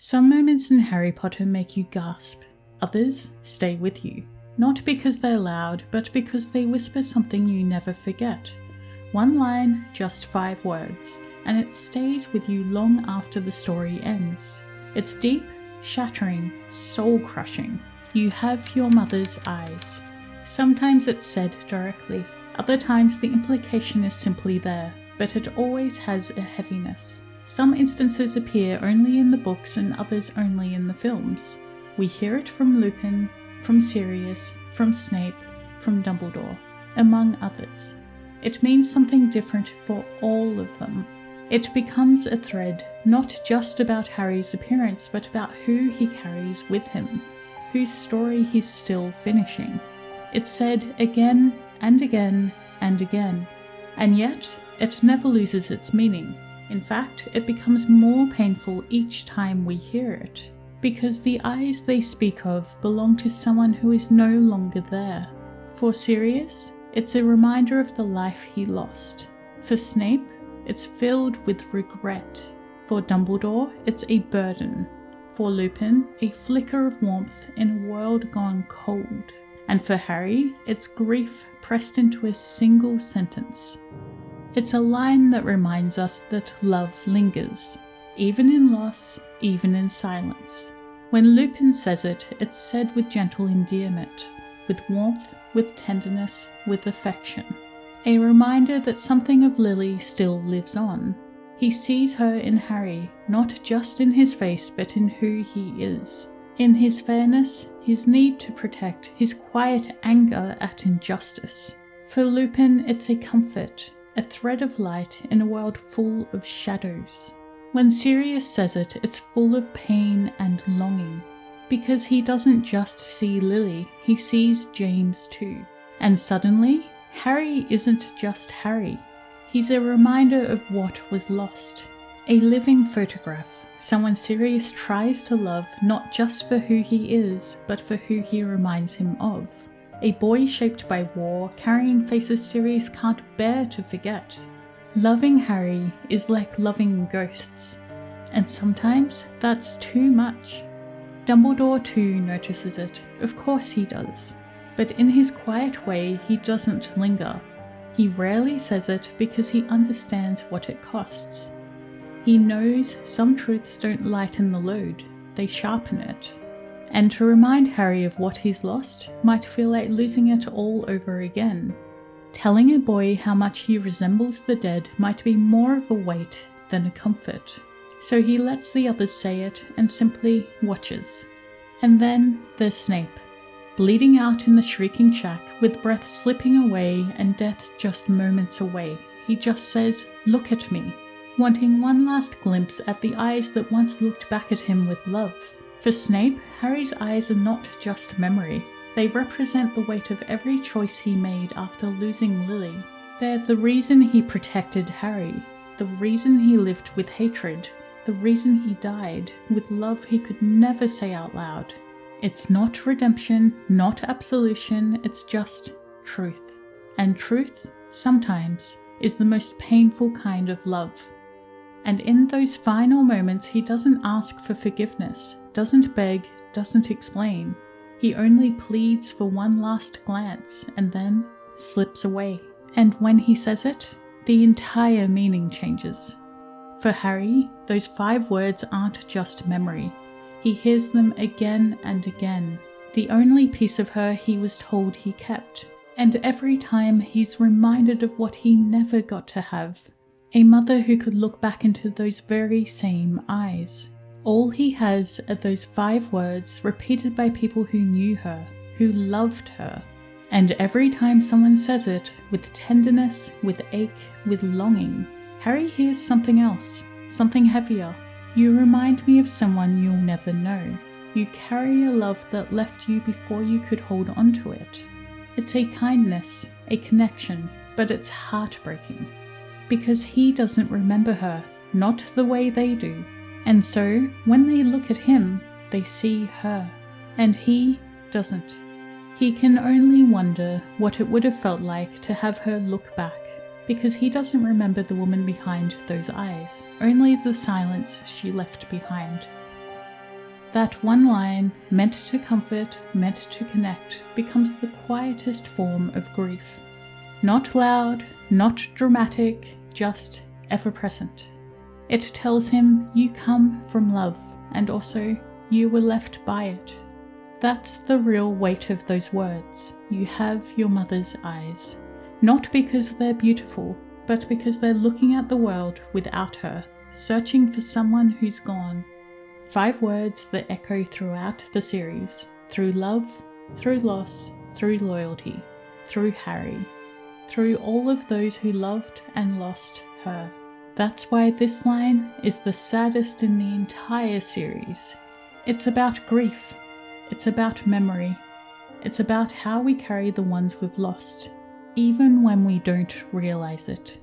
Some moments in Harry Potter make you gasp, others stay with you. Not because they're loud, but because they whisper something you never forget. One line, just 5 words, and it stays with you long after the story ends. It's deep, shattering, soul-crushing. You have your mother's eyes. Sometimes it's said directly, other times the implication is simply there, but it always has a heaviness. Some instances appear only in the books and others only in the films. We hear it from Lupin, from Sirius, from Snape, from Dumbledore, among others. It means something different for all of them. It becomes a thread, not just about Harry's appearance, but about who he carries with him, whose story he's still finishing. It's said again and again and again, and yet it never loses its meaning. In fact, it becomes more painful each time we hear it, because the eyes they speak of belong to someone who is no longer there. For Sirius, it's a reminder of the life he lost. For Snape, it's filled with regret. For Dumbledore, it's a burden. For Lupin, a flicker of warmth in a world gone cold. And for Harry, it's grief pressed into a single sentence. It's a line that reminds us that love lingers, even in loss, even in silence. When Lupin says it, it's said with gentle endearment, with warmth, with tenderness, with affection. A reminder that something of Lily still lives on. He sees her in Harry, not just in his face, but in who he is. In his fairness, his need to protect, his quiet anger at injustice. For Lupin, it's a comfort, a thread of light in a world full of shadows. When Sirius says it, it's full of pain and longing. Because he doesn't just see Lily, he sees James too. And suddenly, Harry isn't just Harry. He's a reminder of what was lost. A living photograph, someone Sirius tries to love not just for who he is, but for who he reminds him of. A boy shaped by war, carrying faces Sirius can't bear to forget. Loving Harry is like loving ghosts, and sometimes that's too much. Dumbledore too notices it, of course he does, but in his quiet way he doesn't linger. He rarely says it because he understands what it costs. He knows some truths don't lighten the load, they sharpen it. And to remind Harry of what he's lost might feel like losing it all over again. Telling a boy how much he resembles the dead might be more of a weight than a comfort. So he lets the others say it and simply watches. And then there's Snape, bleeding out in the shrieking shack with breath slipping away and death just moments away. He just says, "Look at me," wanting one last glimpse at the eyes that once looked back at him with love. For Snape, Harry's eyes are not just memory. They represent the weight of every choice he made after losing Lily. They're the reason he protected Harry, the reason he lived with hatred, the reason he died with love he could never say out loud. It's not redemption, not absolution, it's just truth. And truth, sometimes, is the most painful kind of love. And in those final moments, he doesn't ask for forgiveness, doesn't beg, doesn't explain. He only pleads for one last glance and then slips away. And when he says it, the entire meaning changes. For Harry, those 5 words aren't just memory. He hears them again and again, the only piece of her he was told he kept. And every time he's reminded of what he never got to have. A mother who could look back into those very same eyes. All he has are those 5 words repeated by people who knew her, who loved her. And every time someone says it, with tenderness, with ache, with longing, Harry hears something else, something heavier. You remind me of someone you'll never know. You carry a love that left you before you could hold on to it. It's a kindness, a connection, but it's heartbreaking. Because he doesn't remember her, not the way they do. And so, when they look at him, they see her. And he doesn't. He can only wonder what it would have felt like to have her look back, because he doesn't remember the woman behind those eyes, only the silence she left behind. That one line, meant to comfort, meant to connect, becomes the quietest form of grief. Not loud, not dramatic, just ever-present. It tells him you come from love, and also you were left by it. That's the real weight of those words. You have your mother's eyes. Not because they're beautiful, but because they're looking at the world without her, searching for someone who's gone. 5 words that echo throughout the series, through love, through loss, through loyalty, through Harry, through all of those who loved and lost her. That's why this line is the saddest in the entire series. It's about grief. It's about memory. It's about how we carry the ones we've lost, even when we don't realize it.